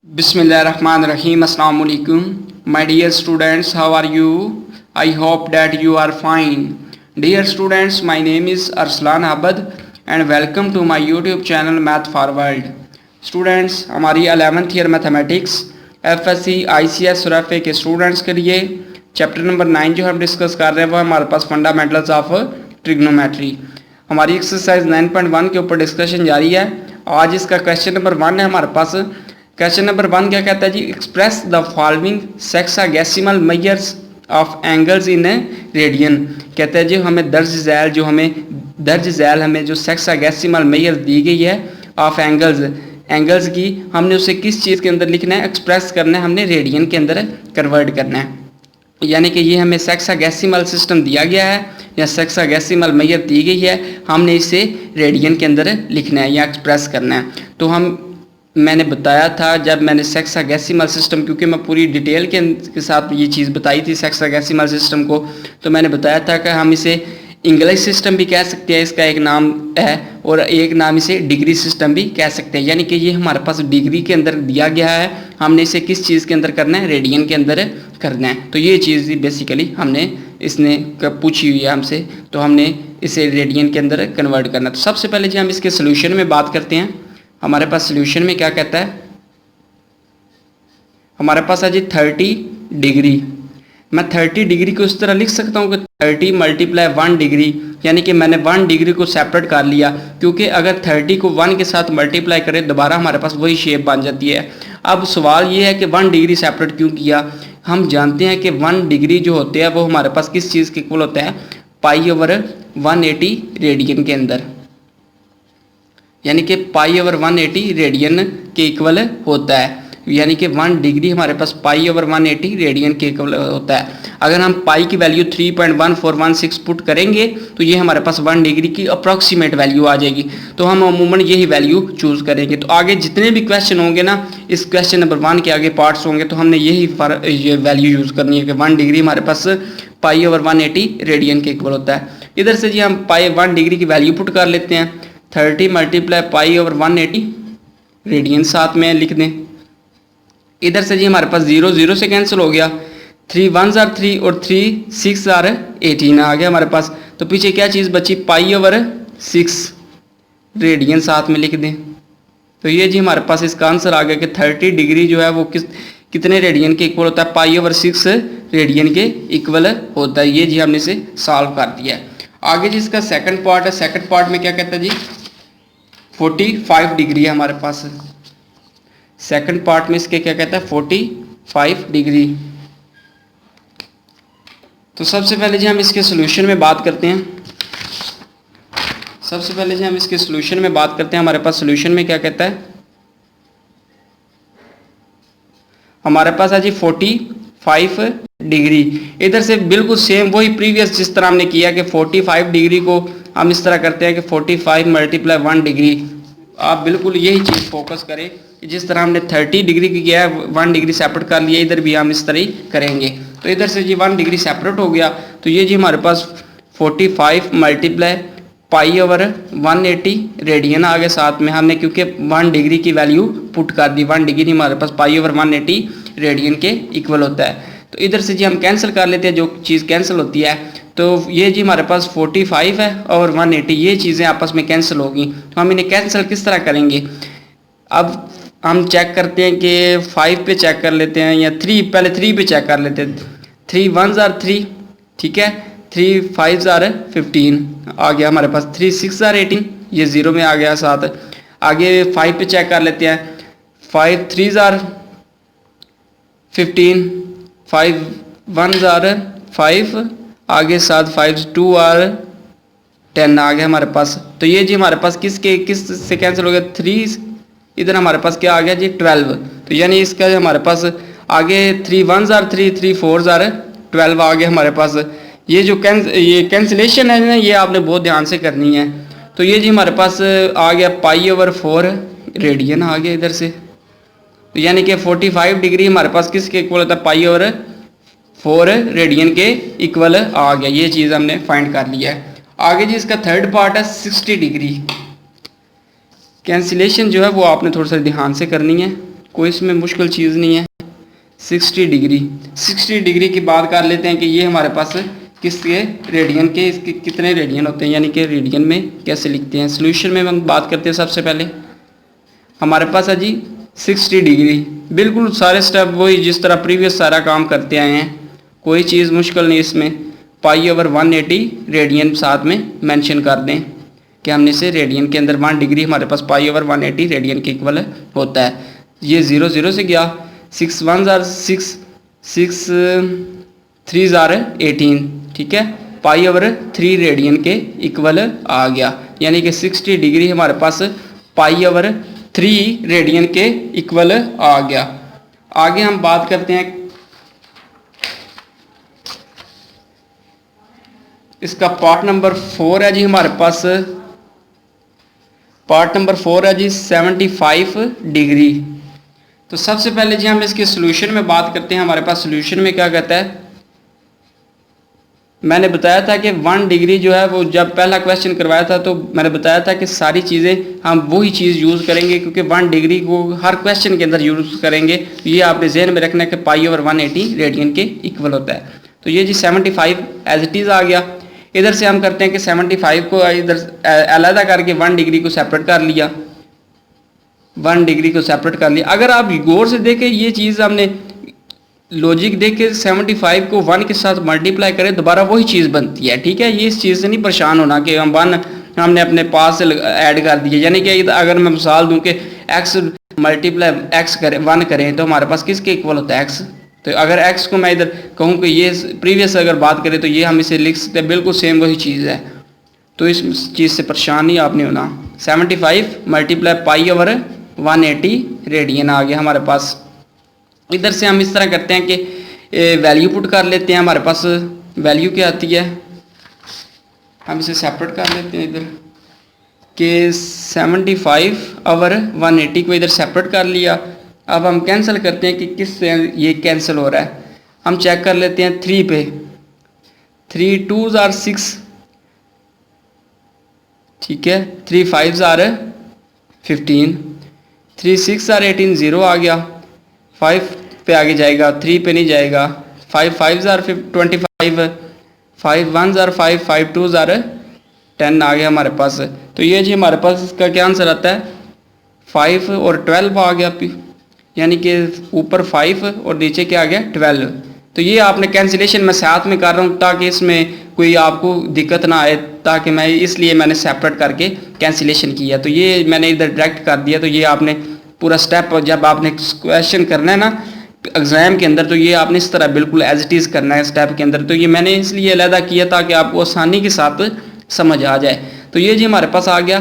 Bismillahirrahmanirrahim. Assalamu alaikum. My dear students, how are you? I hope that you are fine. Dear students, my name is Arslan Abad and welcome to my YouTube channel Math for World. Students, हमारी 11th year mathematics FSC ICS और FA के students के लिए chapter number 9 जो हम discuss कर रहे हैं वो हमारे पास फंडामेंटल्स ऑफ ट्रिग्नोमेट्री। हमारी एक्सरसाइज 9.1 के ऊपर डिस्कशन जारी है। आज इसका क्वेश्चन नंबर 1 है हमारे पास। क्वेश्चन नंबर 1 क्या कहता है जी, express the following sexagesimal measures of angles in radian. कहता है जी हमें दर्ज झैल हमें जो सेक्साडेसिमल मेजर दी गई है ऑफ एंगल्स की, हमने उसे किस चीज़ के अंदर लिखना है, एक्सप्रेस करना है, हमने रेडियन के अंदर कन्वर्ट करना है। यानी कि ये हमें सेक्साडेसिमल सिस्टम दिया गया है या सेक्साडेसिमल मेजर दी गई है, हमने इसे रेडियन के अंदर लिखना है या एक्सप्रेस करना है। तो मैंने बताया था जब मैंने सेक्साडेसिमल सिस्टम, क्योंकि मैं पूरी डिटेल के साथ ये चीज़ बताई थी सेक्साडेसिमल सिस्टम को, तो मैंने बताया था कि हम इसे इंग्लिश सिस्टम भी कह सकते हैं, इसका एक नाम है, और एक नाम इसे डिग्री सिस्टम भी कह सकते हैं। यानी कि ये हमारे पास डिग्री के अंदर दिया गया है, हमने इसे किस चीज़ के अंदर करना है, रेडियन के अंदर करना है। तो ये चीज़ बेसिकली इसने पूछी हुई है हमसे, तो हमने इसे रेडियन के अंदर कन्वर्ट करना। तो सबसे पहले जी हम इसके सोल्यूशन में बात करते हैं। हमारे पास सोल्यूशन में क्या कहता है, हमारे पास है जी 30 डिग्री। मैं 30 डिग्री को इस तरह लिख सकता हूँ कि 30 मल्टीप्लाई 1 डिग्री, यानी कि मैंने 1 डिग्री को सेपरेट कर लिया, क्योंकि अगर 30 को 1 के साथ मल्टीप्लाई करें दोबारा हमारे पास वही शेप बन जाती है। अब सवाल ये है कि 1 डिग्री सेपरेट क्यों किया। हम जानते हैं कि 1 डिग्री जो होते हैं वो हमारे पास किस चीज़ के इक्वल होता है, π/180 रेडियन के अंदर, यानी कि π/180 रेडियन के इक्वल होता है। यानी कि 1 डिग्री हमारे पास π/180 रेडियन के इक्वल होता है। अगर हम पाई की वैल्यू 3.1416 पुट करेंगे तो ये हमारे पास 1 डिग्री की अप्रॉक्सीमेट वैल्यू आ जाएगी। तो हम अमूमन यही वैल्यू चूज़ करेंगे। तो आगे जितने भी क्वेश्चन होंगे ना, इस क्वेश्चन नंबर 1 के आगे पार्ट्स होंगे, तो हमने ये वैल्यू यूज़ करनी है कि 1 डिग्री हमारे पास π/180 रेडियन के इक्वल होता है। इधर से जी हम 1 डिग्री की वैल्यू पुट कर लेते हैं, 30 मल्टीप्लाई π/180 रेडियन साथ में लिख दें। इधर से जी हमारे पास 0 से कैंसिल हो गया, 3 1s are 3 और 3 6 are 18 आ गया हमारे पास। तो पीछे क्या चीज़ बची, π/6 रेडियन साथ में लिख दें। तो ये जी हमारे पास इसका आंसर आ गया कि 30 डिग्री जो है वो कितने रेडियन के इक्वल होता है, π/6 रेडियन के इक्वल होता है। ये जी हमने इसे सॉल्व कर दिया है। आगे जी इसका सेकंड पार्ट है। सेकंड पार्ट में क्या कहता है जी, 45 डिग्री है हमारे पास। सेकंड पार्ट में इसके क्या कहता है, 45 डिग्री। तो सबसे पहले जी हम इसके सोल्यूशन में बात करते हैं। हमारे पास सोल्यूशन में क्या कहता है, हमारे पास है जी 45 डिग्री। इधर से बिल्कुल सेम वही प्रीवियस जिस तरह हमने किया कि 45 डिग्री को हम इस तरह करते हैं कि 45 मल्टीप्लाई 1 डिग्री। आप बिल्कुल यही चीज़ फोकस करें कि जिस तरह हमने 30 डिग्री की किया है, 1 डिग्री सेपरेट कर लिया, इधर भी हम इस तरह ही करेंगे। तो इधर से जी 1 डिग्री सेपरेट हो गया, तो ये जी हमारे पास 45 मल्टीप्लाई π/180 रेडियन आ गया साथ में हमने, क्योंकि 1 डिग्री की वैल्यू पुट कर दी। 1 डिग्री हमारे पास π/180 रेडियन के इक्वल होता है। तो इधर से जी हम कैंसिल कर लेते हैं, जो चीज़ कैंसिल होती है। तो ये जी हमारे पास 45 है और 180, ये चीज़ें आपस में कैंसिल होगी। तो हम इन्हें कैंसिल किस तरह करेंगे, अब हम चेक करते हैं कि 5 पे चेक कर लेते हैं या 3 पे चेक कर लेते हैं। 3 1s are 3, ठीक है, 3 5s are 15 आ गया हमारे पास, 3 6 are 18, ये 0 में आ गया साथ। आगे 5 पे चेक कर लेते हैं, 5 3s are 15, 5 1s are 5, आगे साथ 5 2 are 10 आ गया हमारे पास। तो ये जी हमारे पास किस से कैंसिल हो गया, 3, इधर हमारे पास क्या आ गया जी 12। तो यानी इसका हमारे पास आगे 3 1s are 3, 3 4s are 12 आ गया हमारे पास। ये जो ये कैंसिलेशन है ना, ये आपने बहुत ध्यान से करनी है। तो ये जी हमारे पास आ गया π/4 रेडियन आ गया इधर से। तो यानी कि 45 डिग्री हमारे पास किसके इक्वल होता है, π/4 रेडियन के इक्वल आ गया। ये चीज़ हमने फाइंड कर लिया है। आगे जी इसका थर्ड पार्ट है 60 डिग्री। कैंसिलेशन जो है वो आपने थोड़ा सा ध्यान से करनी है। कोई इसमें मुश्किल चीज़ नहीं है। 60 डिग्री, 60 डिग्री की बात कर लेते हैं कि ये हमारे पास किसके रेडियन के, इसके कितने रेडियन होते हैं, यानी कि रेडियन में कैसे लिखते हैं। सोल्यूशन में हम बात करते हैं। सबसे पहले हमारे पास है जी 60 डिग्री, बिल्कुल सारे स्टेप वही जिस तरह प्रीवियस सारा काम करते आए हैं, कोई चीज़ मुश्किल नहीं इसमें। π/180 रेडियन साथ में मेंशन कर दें कि हमने से रेडियन के अंदर 1 डिग्री हमारे पास π/180 रेडियन के इक्वल होता है। ये 0 0 से गया, 6 1 जार 6, 6 3 जार 18, ठीक है, π/3 रेडियन के इक्वल आ गया, यानी कि 60 डिग्री हमारे पास π/3 रेडियन के इक्वल आ गया। आगे हम बात करते हैं इसका पार्ट नंबर 4 है जी हमारे पास। पार्ट नंबर 4 है जी 75 डिग्री। तो सबसे पहले जी हम इसके सॉल्यूशन में बात करते हैं। हमारे पास सॉल्यूशन में क्या कहता है, मैंने बताया था कि 1 डिग्री जो है वो जब पहला क्वेश्चन करवाया था तो मैंने बताया था कि सारी चीज़ें हम वही चीज़ यूज़ करेंगे क्योंकि 1 डिग्री को हर क्वेश्चन के अंदर यूज़ करेंगे। तो ये आपने जहन में रखना है कि π/180 रेडियन के इक्वल होता है। तो ये जी 75 एज इट इज़ आ गया। इधर से हम करते हैं कि 75 को इधर अलहदा करके 1 डिग्री को सेपरेट कर लिया, 1 डिग्री को सेपरेट कर लिया। अगर आप गौर से देखें ये चीज़ हमने लॉजिक देख के 75 को 1 के साथ मल्टीप्लाई करें दोबारा वही चीज़ बनती है, ठीक है। ये इस चीज़ से नहीं परेशान होना कि हम 1 हमने अपने पास से ऐड कर दिया, यानी कि अगर मैं मिसाल दूं कि x मल्टीप्लाई x करें 1 करें तो हमारे पास किसके इक्वल होता है x। तो अगर x को मैं इधर कहूँ कि ये प्रीवियस अगर बात करें तो ये हम इसे लिख सकते हैं, बिल्कुल सेम वही चीज़ है। तो इस चीज़ से परेशान नहीं आपने होना। 75 मल्टीप्लाई π/180 रेडियन आ गया हमारे पास। इधर से हम इस तरह करते हैं कि वैल्यू पुट कर लेते हैं। हमारे पास वैल्यू क्या आती है, हम इसे सेपरेट कर लेते हैं इधर कि 75/180 को इधर सेपरेट कर लिया। अब हम कैंसिल करते हैं कि किस से ये कैंसिल हो रहा है। हम चेक कर लेते हैं 3 पे, 3 2 जार 6, ठीक है, 3 5 जार 15, 3 6 जार 18, 0 आ गया। 5 पे आगे जाएगा, 3 पे नहीं जाएगा। 5 5 जार 25, 5 1 जार 5, 5 2 जार 10 आ गया हमारे पास। तो ये जी हमारे पास इसका क्या आंसर आता है, 5 और 12 आ गया, यानी कि ऊपर 5 और नीचे क्या आ गया 12। तो ये आपने कैंसिलेशन मैं साथ में कर रहा हूँ ताकि इसमें कोई आपको दिक्कत ना आए, ताकि मैं इसलिए मैंने सेपरेट करके कैंसिलेशन किया। तो ये मैंने इधर डायरेक्ट कर दिया। तो ये आपने पूरा स्टेप जब आपने क्वेश्चन करना है ना एग्जाम के अंदर तो ये आपने इस तरह बिल्कुल एज इट इज़ करना है स्टेप के अंदर। तो ये मैंने इसलिए अलहदा किया ताकि आपको आसानी के साथ समझ आ जाए। तो ये जी हमारे पास आ गया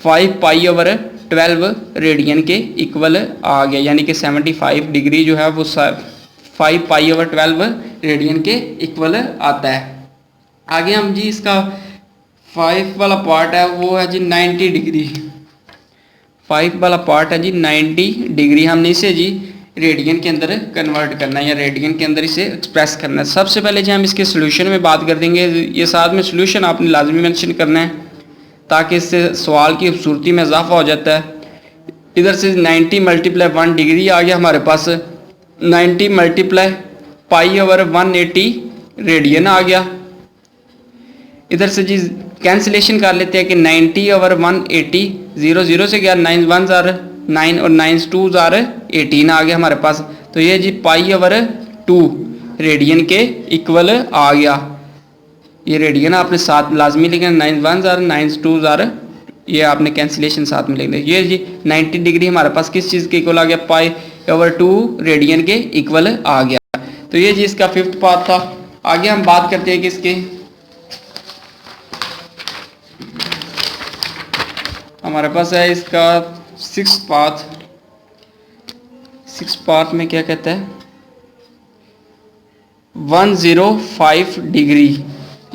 5π/12 रेडियन के इक्वल आ गया, यानी कि 75 डिग्री जो है वो 5π/12 रेडियन के इक्वल आता है। आगे हम जी इसका 5 वाला पार्ट है वो है जी 90 डिग्री। 5 वाला पार्ट है जी 90 डिग्री। हमने इसे जी रेडियन के अंदर कन्वर्ट करना है या रेडियन के अंदर इसे एक्सप्रेस करना है। सबसे पहले जी हम इसके सोल्यूशन में बात कर देंगे। ये साथ में सोल्यूशन आपने लाजमी मेंशन करना है ताकि इससे सवाल की खूबसूरती में इजाफा हो जाता है। इधर से 90 मल्टीप्लाई 1 डिग्री आ गया हमारे पास, 90 मल्टीप्लाई π/180 रेडियन आ गया। इधर से जी कैंसिलेशन कर लेते हैं कि 90/180, 0 0 से गया, 9 1 जार 9 और 9 2 जार 18 आ गया हमारे पास। तो ये जी π/2 रेडियन के इक्वल आ गया। ये रेडियन आपने साथ लाजमी लिखना, 9 1 जार 9 2 जार, ये आपने कैंसिलेशन साथ में लिखना। ये जी 90 डिग्री हमारे पास किस चीज़ के इक्वल आ गया, π/2 रेडियन के इक्वल आ गया। तो ये जी इसका 5th पार्ट था। आगे हम बात करते हैं कि इसके हमारे पास है इसका 6th पार्ट। 6th पार्ट में क्या कहता है, 105 डिग्री,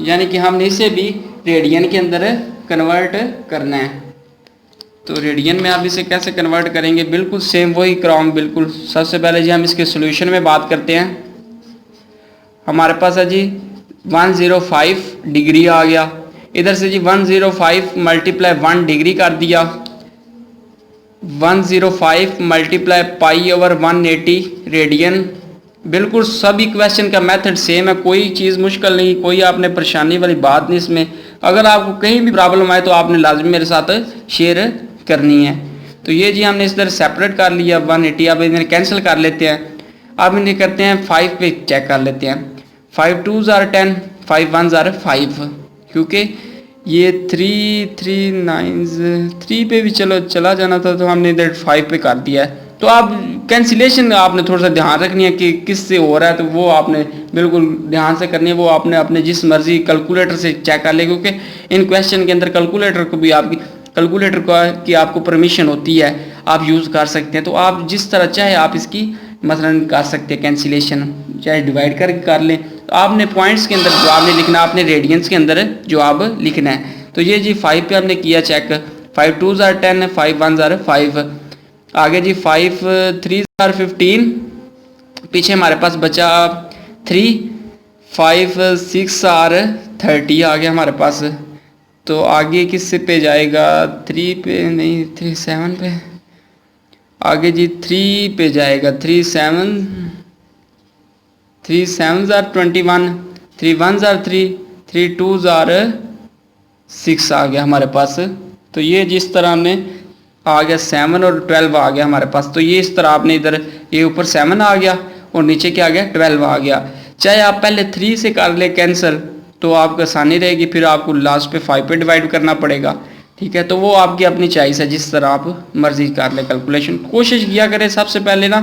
यानी कि हमने इसे भी रेडियन के अंदर कन्वर्ट करना है। तो रेडियन में आप इसे कैसे कन्वर्ट करेंगे, बिल्कुल सेम वही क्रॉम बिल्कुल। सबसे पहले जी हम इसके सॉल्यूशन में बात करते हैं। हमारे पास है जी 105 डिग्री आ गया। इधर से जी 105 मल्टीप्लाई 1 डिग्री कर दिया, 105 मल्टीप्लाई पाई ओवर 180 रेडियन। बिल्कुल सभी क्वेश्चन का मेथड सेम है, कोई चीज़ मुश्किल नहीं, कोई आपने परेशानी वाली बात नहीं इसमें। अगर आपको कहीं भी प्रॉब्लम आए तो आपने लाजमी मेरे साथ शेयर करनी है। तो ये जी हमने इस तरह सेपरेट कर लिया 180। अब इन्हें कैंसिल कर लेते हैं। अब इन्हें करते हैं 5 पे चेक कर लेते हैं। 5 2s are 10, 5 1s are 5, क्योंकि ये 3 9s 3 पे भी चलो चला जाना था तो हमने इधर 5 पे कर दिया है। तो आप कैंसिलेशन आपने थोड़ा सा ध्यान रखनी है कि किस से हो रहा है, तो वो आपने बिल्कुल ध्यान से करनी है। वो आपने अपने जिस मर्जी कैलकुलेटर से चेक कर ले, क्योंकि इन क्वेश्चन के अंदर कैलकुलेटर को भी आपकी कैलकुलेटर की आपको परमिशन होती है, आप यूज़ कर सकते हैं। तो आप जिस तरह चाहे आप इसकी मसलन कर सकते हैं कैंसिलेशन, चाहे डिवाइड करके कर लें। तो आपने पॉइंट्स के अंदर जवाब नहीं लिखना, आपने रेडियंस के अंदर जवाब लिखना है। तो ये जी 5 पे हमने किया check, 5 2s are 10, 5 1s are 5। आगे जी 5 3s are 15, पीछे हमारे पास बचा 3, 5 6 are 30 आ गया हमारे पास। तो आगे किस पे जाएगा, 3 पे नहीं, 3 7 पे आगे जी 3 पे जाएगा। 3 7s are 21, 3 1s are 3, 3 2s are 6 आ गया हमारे पास। तो ये जिस तरह हमने आ गया 7 और 12 आ गया हमारे पास। तो ये इस तरह आपने इधर ये ऊपर 7 आ गया और नीचे क्या आ गया 12 आ गया। चाहे आप पहले 3 से कर ले कैंसिल तो आपको आसानी रहेगी, फिर आपको लास्ट पे 5 पे डिवाइड करना पड़ेगा। ठीक है, तो वो आपकी अपनी चॉइस है, जिस तरह आप मर्जी कर ले कैलकुलेशन। कोशिश किया करें सबसे पहले ना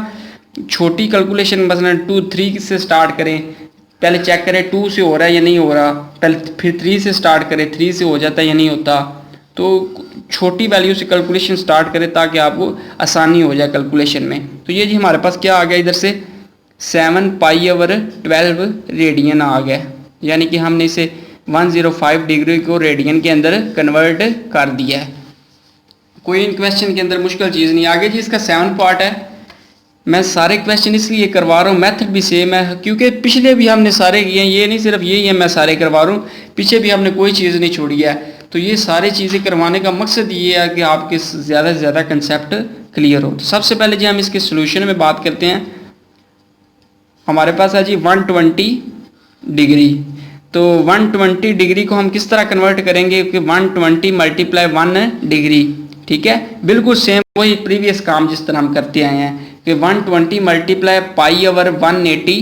छोटी कैलकुलेशन मसलन 2 3 से स्टार्ट करें, पहले चेक करें 2 से हो रहा है या नहीं हो रहा, पहले फिर 3 से स्टार्ट करें, 3 से हो जाता है या नहीं होता। तो छोटी वैल्यू से कैलकुलेशन स्टार्ट करें ताकि आपको आसानी हो जाए कैलकुलेशन में। तो ये जी हमारे पास क्या आ गया इधर से 7 पाई ओवर 12 रेडियन आ गया, यानी कि हमने इसे 105 डिग्री को रेडियन के अंदर कन्वर्ट कर दिया है। कोई इन क्वेश्चन के अंदर मुश्किल चीज़ नहीं। आगे जी इसका 7 पार्ट है। मैं सारे क्वेश्चन इसलिए करवा रहा हूँ, मेथड भी सेम है क्योंकि पिछले भी हमने सारे किए हैं, ये नहीं सिर्फ यही है मैं सारे करवा रहा हूँ, पीछे भी हमने कोई चीज़ नहीं छोड़ी है। तो ये सारी चीज़ें करवाने का मकसद ये है कि आपके ज़्यादा से ज़्यादा कंसेप्ट क्लियर हो। तो सबसे पहले जी हम इसके सोल्यूशन में बात करते हैं। हमारे पास है जी 120 डिग्री। तो 120 डिग्री को हम किस तरह कन्वर्ट करेंगे कि 120 मल्टीप्लाई 1 डिग्री। ठीक है, बिल्कुल सेम वही प्रीवियस काम जिस तरह हम करते आए हैं कि 120 मल्टीप्लाई पाई ओवर 180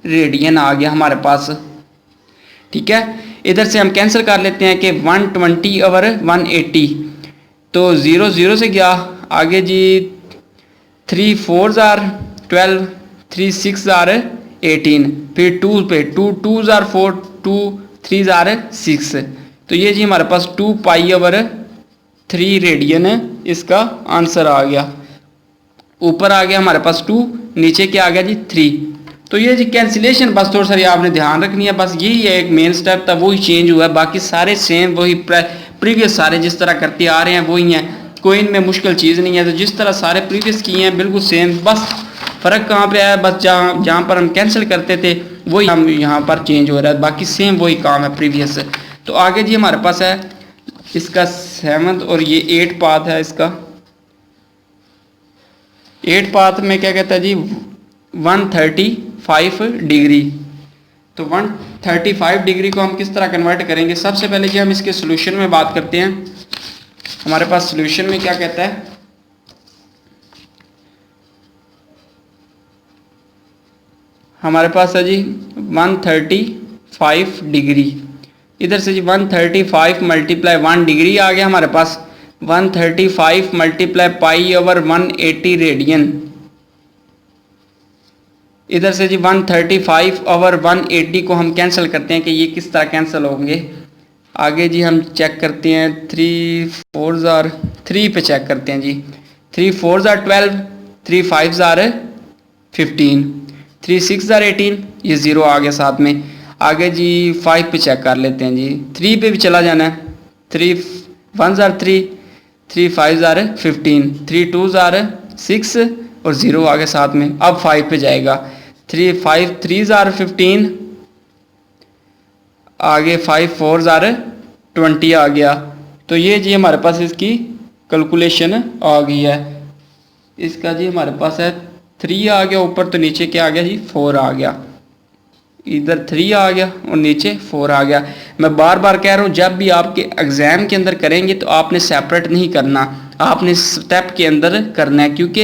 रेडियन आ गया हमारे पास। ठीक है, इधर से हम कैंसिल कर लेते हैं कि 120 ओवर 180, तो 0 0 से गया। आगे जी 3 4s are 12, 3 6s are 18, फिर 2 पे 2 2s are 4, 2 3s are 6। तो ये जी हमारे पास 2 पाई ओवर 3 रेडियन है, इसका आंसर आ गया। ऊपर आ गया हमारे पास 2, नीचे क्या आ गया जी 3। तो ये जी कैंसिलेशन बस थोड़ा सा आपने ध्यान रखनी है, बस यही है एक मेन स्टेप था, वही चेंज हुआ है, बाकी सारे सेम वही प्रीवियस सारे जिस तरह करते आ रहे हैं वही हैं, कोई इनमें मुश्किल चीज़ नहीं है। तो जिस तरह सारे प्रीवियस किए हैं बिल्कुल सेम, बस फ़र्क कहाँ पे आया, बस जहाँ पर हम कैंसिल करते थे वही हम यहाँ पर चेंज हो रहा है, बाकी सेम वही काम है प्रीवियस। तो आगे जी हमारे पास है इसका 7 और ये 8 पाथ है। इसका 8 पाथ में क्या कहता है जी 135 डिग्री। तो 135 डिग्री को हम किस तरह कन्वर्ट करेंगे, सबसे पहले जी हम इसके सोल्यूशन में बात करते हैं। हमारे पास सोल्यूशन में क्या कहता है, हमारे पास है जी 135 डिग्री। इधर से जी 135 मल्टीप्लाई 1 डिग्री आ गया हमारे पास, 135 मल्टीप्लाई पाई ओवर 180 रेडियन। इधर से जी 135 ओवर 180 को हम कैंसिल करते हैं कि ये किस तरह कैंसिल होंगे। आगे जी हम चेक करते हैं 3 4s are 3 पे चेक करते हैं जी, 3 4s are 12, 3 5s are 15, 3 6s are 18, ये 0 आ गया साथ में। आगे जी 5 पे चेक कर लेते हैं जी, 3 पे भी चला जाना है, 3 1s are 3, 3 5s are 15, 3 2s are 6 और 0 आ गया साथ में। अब 5 पे जाएगा, 3 5 3s are 15, आगे 5 4s are 20 आ गया। तो ये जी हमारे पास इसकी कैलकुलेशन आ गई है। इसका जी हमारे पास है 3 आ गया, ऊपर तो नीचे क्या आ गया जी 4 आ गया, इधर 3 आ गया और नीचे 4 आ गया। मैं बार बार कह रहा हूँ जब भी आपके एग्जाम के अंदर करेंगे तो आपने सेपरेट नहीं करना, आपने स्टेप के अंदर करना है, क्योंकि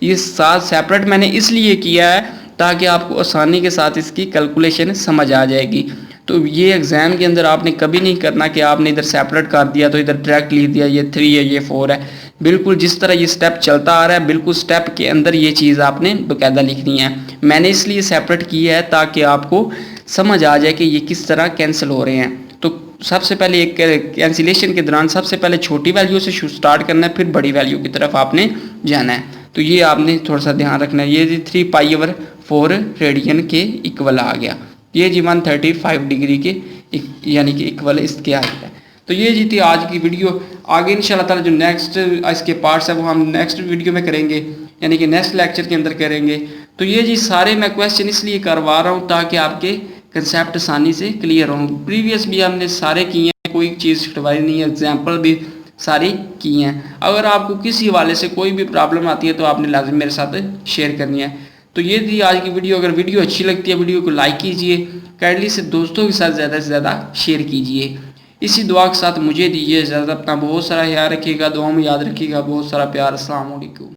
ये साथ सेपरेट मैंने इसलिए किया है ताकि आपको आसानी के साथ इसकी कैलकुलेशन समझ आ जाएगी। तो ये एग्ज़ाम के अंदर आपने कभी नहीं करना कि आपने इधर सेपरेट कर दिया तो इधर डायरेक्ट लिख दिया ये 3 है ये 4 है। बिल्कुल जिस तरह ये स्टेप चलता आ रहा है बिल्कुल स्टेप के अंदर ये चीज़ आपने बाकायदा लिखनी है। मैंने इसलिए सेपरेट किया है ताकि आपको समझ आ जाए कि ये किस तरह कैंसिल हो रहे हैं। तो सबसे पहले एक कैंसिलेशन के दौरान सबसे पहले छोटी वैल्यू से स्टार्ट करना है, फिर बड़ी वैल्यू की तरफ आपने जाना है। तो ये आपने थोड़ा सा ध्यान रखना है। ये 3π/4 रेडियन के इक्वल आ गया, ये जी 135 डिग्री के यानी कि इक्वल इसके आ गया। तो ये जी थी आज की वीडियो। आगे इंशाल्लाह ताला जो नेक्स्ट इसके पार्ट्स है वो हम नेक्स्ट वीडियो में करेंगे, यानी कि नेक्स्ट लेक्चर के अंदर करेंगे। तो ये जी सारे मैं क्वेश्चन इसलिए करवा रहा हूँ ताकि आपके कंसेप्ट आसानी से क्लियर हों। प्रीवियस भी हमने सारे किए हैं, कोई चीज़ छुटवाई नहीं है, एग्जाम्पल भी सारी की हैं। अगर आपको किसी हवाले से कोई भी प्रॉब्लम आती है तो आपने लाजिम मेरे साथ शेयर करनी है। तो ये थी आज की वीडियो। अगर वीडियो अच्छी लगती है वीडियो को लाइक कीजिए, काइंडली से दोस्तों के साथ ज़्यादा से ज़्यादा शेयर कीजिए। इसी दुआ के साथ मुझे दीजिए इजाज़त। अपना बहुत सारा ख्याल रखिएगा, दुआ में याद रखिएगा। बहुत सारा प्यार। अस्सलाम वालेकुम।